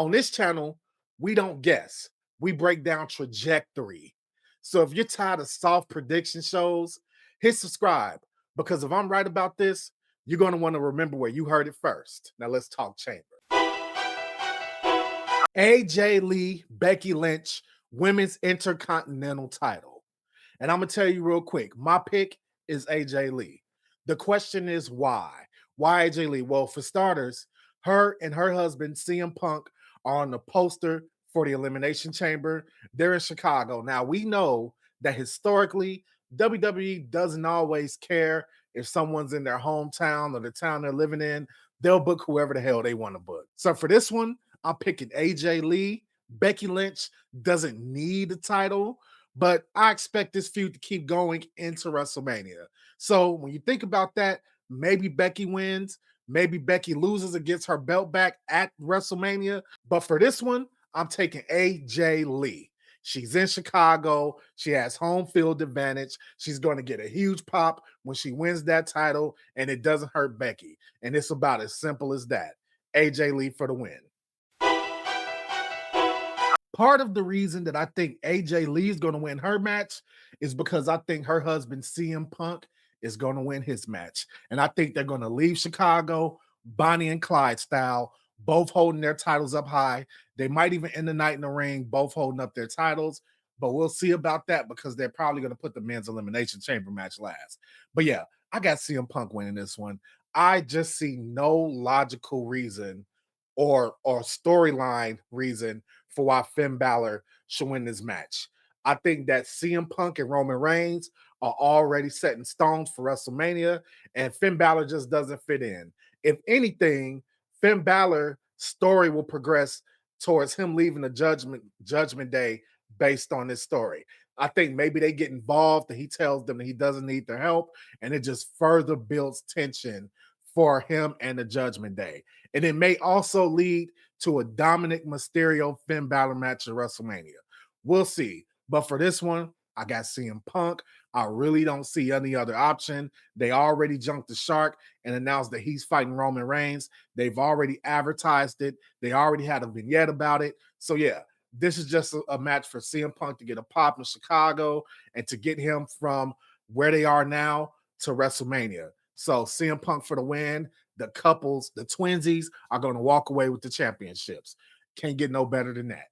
On this channel, we don't guess. We break down trajectory. So if you're tired of soft prediction shows, hit subscribe because if I'm right about this, you're going to want to remember where you heard it first. Now let's talk chamber. AJ Lee, Becky Lynch, women's intercontinental title. And I'm going to tell you real quick, my pick is AJ Lee. The question is why? Why AJ Lee? Well, for starters, her and her husband, CM Punk, are on the poster for the Elimination Chamber. They're in Chicago. Now, we know that historically, WWE doesn't always care if someone's in their hometown or the town they're living in. They'll book whoever the hell they want to book. So for this one, I'm picking AJ Lee. Becky Lynch doesn't need the title, but I expect this feud to keep going into WrestleMania. So when you think about that, maybe Becky wins, maybe Becky loses and gets her belt back at WrestleMania. But for this one, I'm taking AJ Lee. She's in Chicago. She has home field advantage. She's going to get a huge pop when she wins that title, and it doesn't hurt Becky. And it's about as simple as that. AJ Lee for the win. Part of the reason that I think AJ Lee is going to win her match is because I think her husband, CM Punk, is going to win his match. And I think they're going to leave Chicago, Bonnie and Clyde style, both holding their titles up high. They might even end the night in the ring, both holding up their titles. But we'll see about that because they're probably going to put the men's elimination chamber match last. But yeah, I got CM Punk winning this one. I just see no logical reason or storyline reason for why Finn Bálor should win this match. I think that CM Punk and Roman Reigns are already set in stone for WrestleMania, and Finn Bálor just doesn't fit in. If anything, Finn Bálor's story will progress towards him leaving the Judgment Day based on this story. I think maybe they get involved and he tells them that he doesn't need their help, and it just further builds tension for him and the Judgment Day. And it may also lead to a Dominic Mysterio Finn Bálor match at WrestleMania. We'll see. But for this one, I got CM Punk. I really don't see any other option. They already jumped the shark and announced that he's fighting Roman Reigns. They've already advertised it. They already had a vignette about it. So yeah, this is just a match for CM Punk to get a pop in Chicago and to get him from where they are now to WrestleMania. So CM Punk for the win. The couples, the twinsies, are going to walk away with the championships. Can't get no better than that.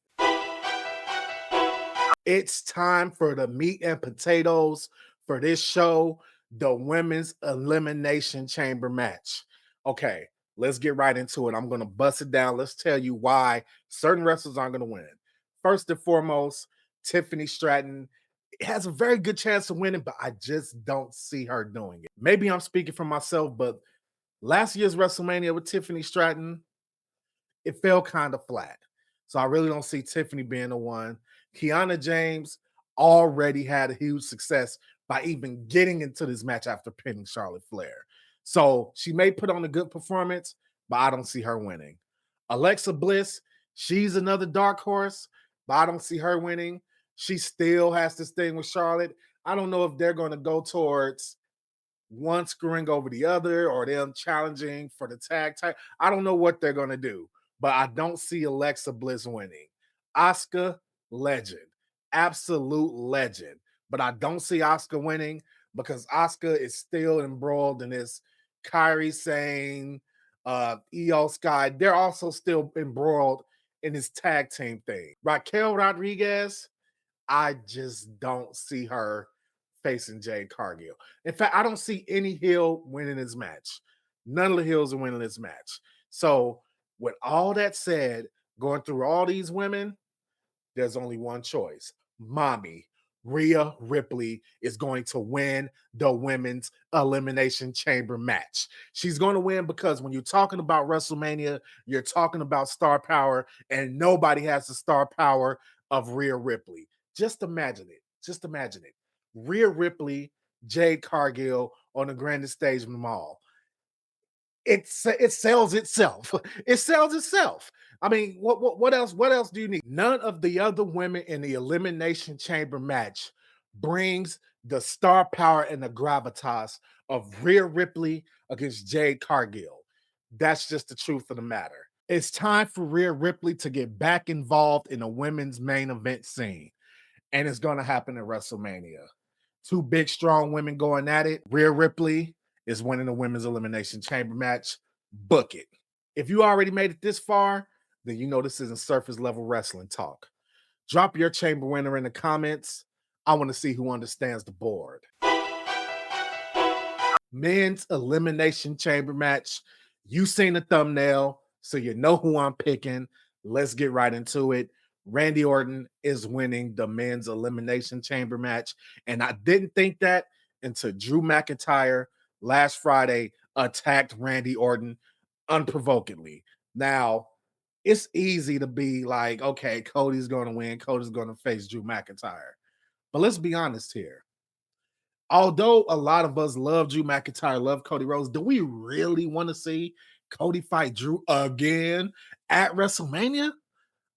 It's time for the meat and potatoes for this show, the Women's Elimination Chamber match. Okay, let's get right into it. I'm going to bust it down. Let's tell you why certain wrestlers aren't going to win. First and foremost, Tiffany Stratton has a very good chance of winning, but I just don't see her doing it. Maybe I'm speaking for myself, but last year's WrestleMania with Tiffany Stratton, it fell kind of flat. So I really don't see Tiffany being the one. Kiana James already had a huge success by even getting into this match after pinning Charlotte Flair. So she may put on a good performance, but I don't see her winning. Alexa Bliss, she's another dark horse, but I don't see her winning. She still has this thing with Charlotte. I don't know if they're going to go towards one screwing over the other or them challenging for the tag title. I don't know what they're going to do, but I don't see Alexa Bliss winning. Asuka, legend, absolute legend, but I don't see Asuka winning because Asuka is still embroiled in this Kyrie Sane, Io Sky. They're also still embroiled in this tag team thing. Raquel Rodriguez, I just don't see her facing Jade Cargill. In fact, I don't see any heel winning this match. None of the heels are winning this match. So, with all that said, going through all these women, there's only one choice. Mommy, Rhea Ripley, is going to win the Women's Elimination Chamber match. She's going to win because when you're talking about WrestleMania, you're talking about star power, and nobody has the star power of Rhea Ripley. Just imagine it. Just imagine it. Rhea Ripley, Jade Cargill on the grandest stage of them all. It sells itself. It sells itself. I mean, what else? What else do you need? None of the other women in the Elimination Chamber match brings the star power and the gravitas of Rhea Ripley against Jade Cargill. That's just the truth of the matter. It's time for Rhea Ripley to get back involved in a women's main event scene, and it's going to happen at WrestleMania. Two big, strong women going at it. Rhea Ripley is winning the women's elimination chamber match. Book it. If you already made it this far, then you know this isn't surface level wrestling talk. Drop your chamber winner in the comments. I want to see who understands the board. Men's elimination chamber match. You seen the thumbnail, so you know who I'm picking. Let's get right into it. Randy Orton is winning the men's elimination chamber match. And I didn't think that until Drew McIntyre last Friday attacked Randy Orton unprovokedly. Now, it's easy to be like, okay, Cody's going to win. Cody's going to face Drew McIntyre. But let's be honest here. Although a lot of us love Drew McIntyre, love Cody Rhodes, do we really want to see Cody fight Drew again at WrestleMania?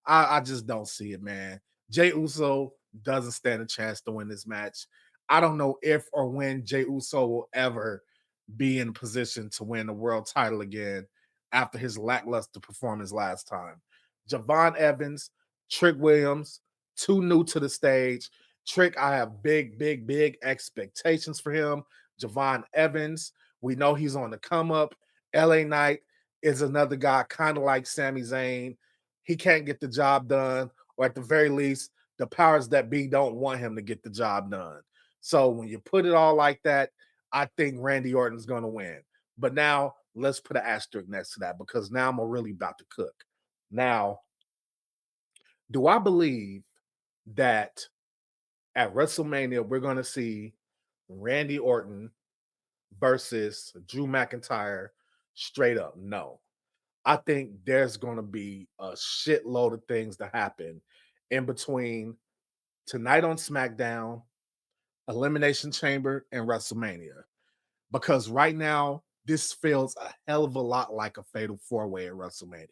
I just don't see it, man. Jey Uso doesn't stand a chance to win this match. I don't know if or when Jey Uso will ever be in a position to win the world title again after his lackluster performance last time. Jevon Evans, Trick Williams, too new to the stage. Trick, I have big, big, big expectations for him. Jevon Evans, we know he's on the come up. LA Knight is another guy, kind of like Sami Zayn. He can't get the job done, or at the very least, the powers that be don't want him to get the job done. So when you put it all like that, I think Randy Orton's going to win. But now let's put an asterisk next to that because now I'm really about to cook. Now, do I believe that at WrestleMania we're going to see Randy Orton versus Drew McIntyre straight up? No. I think there's going to be a shitload of things to happen in between tonight on SmackDown, Elimination Chamber, and WrestleMania. Because right now, this feels a hell of a lot like a fatal four way at WrestleMania.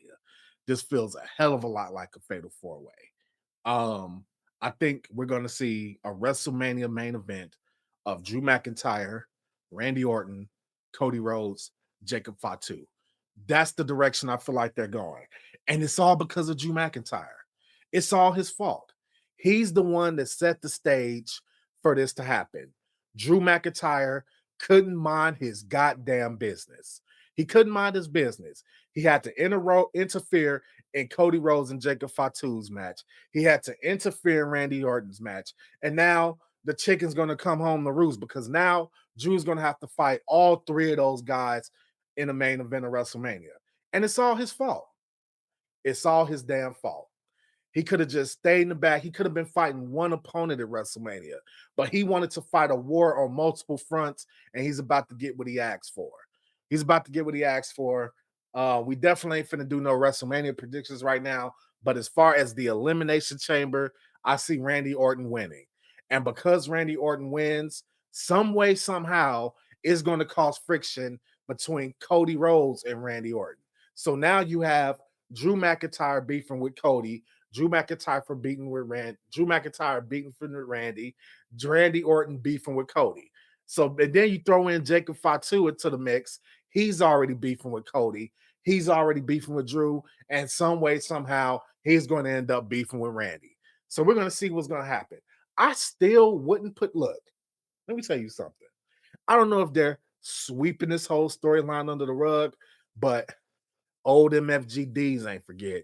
This feels a hell of a lot like a fatal four way. Um, I think we're going to see a WrestleMania main event of Drew McIntyre, Randy Orton, Cody Rhodes, Jacob Fatu. That's the direction I feel like they're going. And it's all because of Drew McIntyre. It's all his fault. He's the one that set the stage for this to happen. Drew McIntyre couldn't mind his goddamn business. He couldn't mind his business. He had to interfere in Cody Rhodes and Jacob Fatu's match. He had to interfere in Randy Orton's match. And now the chicken's going to come home to roost because now Drew's going to have to fight all three of those guys in the main event of WrestleMania. And it's all his fault. It's all his damn fault. He could have just stayed in the back. He could have been fighting one opponent at WrestleMania, but he wanted to fight a war on multiple fronts, and he's about to get what he asked for. He's about to get what he asked for. We definitely ain't finna do no WrestleMania predictions right now, but as far as the Elimination Chamber, I see Randy Orton winning. And because Randy Orton wins, some way, somehow, is going to cause friction between Cody Rhodes and Randy Orton. So now you have Drew McIntyre beefing with Cody, Drew McIntyre for beating with Drew McIntyre beating for Randy, Randy Orton beefing with Cody. So and then you throw in Jacob Fatu into the mix. He's already beefing with Cody. He's already beefing with Drew, and some way, somehow, he's going to end up beefing with Randy. So we're going to see what's going to happen. I still wouldn't put. Look, let me tell you something. I don't know if they're sweeping this whole storyline under the rug, but old MFGDs ain't forget.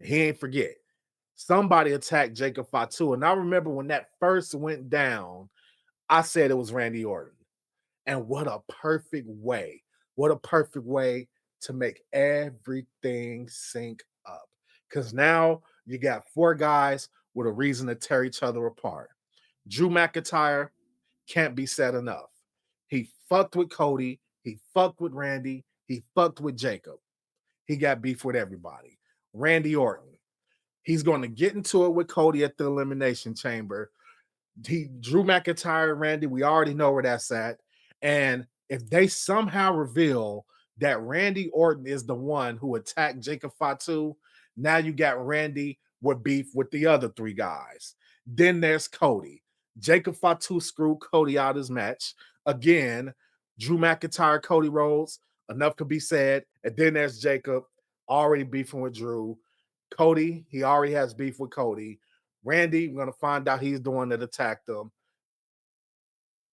He ain't forget. Somebody attacked Jacob Fatu. And I remember when that first went down, I said it was Randy Orton. And what a perfect way. What a perfect way to make everything sync up. Because now you got four guys with a reason to tear each other apart. Drew McIntyre can't be said enough. He fucked with Cody. He fucked with Randy. He fucked with Jacob. He got beef with everybody. Randy Orton. He's going to get into it with Cody at the Elimination Chamber. Drew McIntyre, Randy, we already know where that's at. And if they somehow reveal that Randy Orton is the one who attacked Jacob Fatu, now you got Randy with beef with the other three guys. Then there's Cody. Jacob Fatu screwed Cody out of his match. Again, Drew McIntyre, Cody Rhodes, enough could be said. And then there's Jacob. already beefing with Drew. Cody, he already has beef with Cody. Randy, we're gonna find out he's the one that attacked them.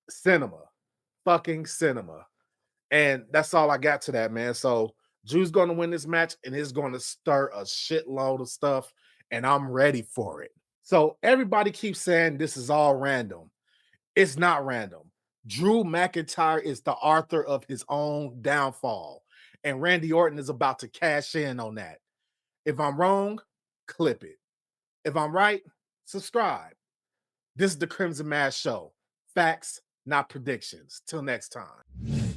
Cinema, fucking cinema. And that's all I got to that, man. So Drew's gonna win this match, and it's gonna stir a shitload of stuff, and I'm ready for it. So everybody keeps saying this is all random. It's not random. Drew McIntyre is the author of his own downfall, and Randy Orton is about to cash in on that. If I'm wrong, clip it. If I'm right, subscribe. This is the Crimson Mass Show. Facts, not predictions. Till next time.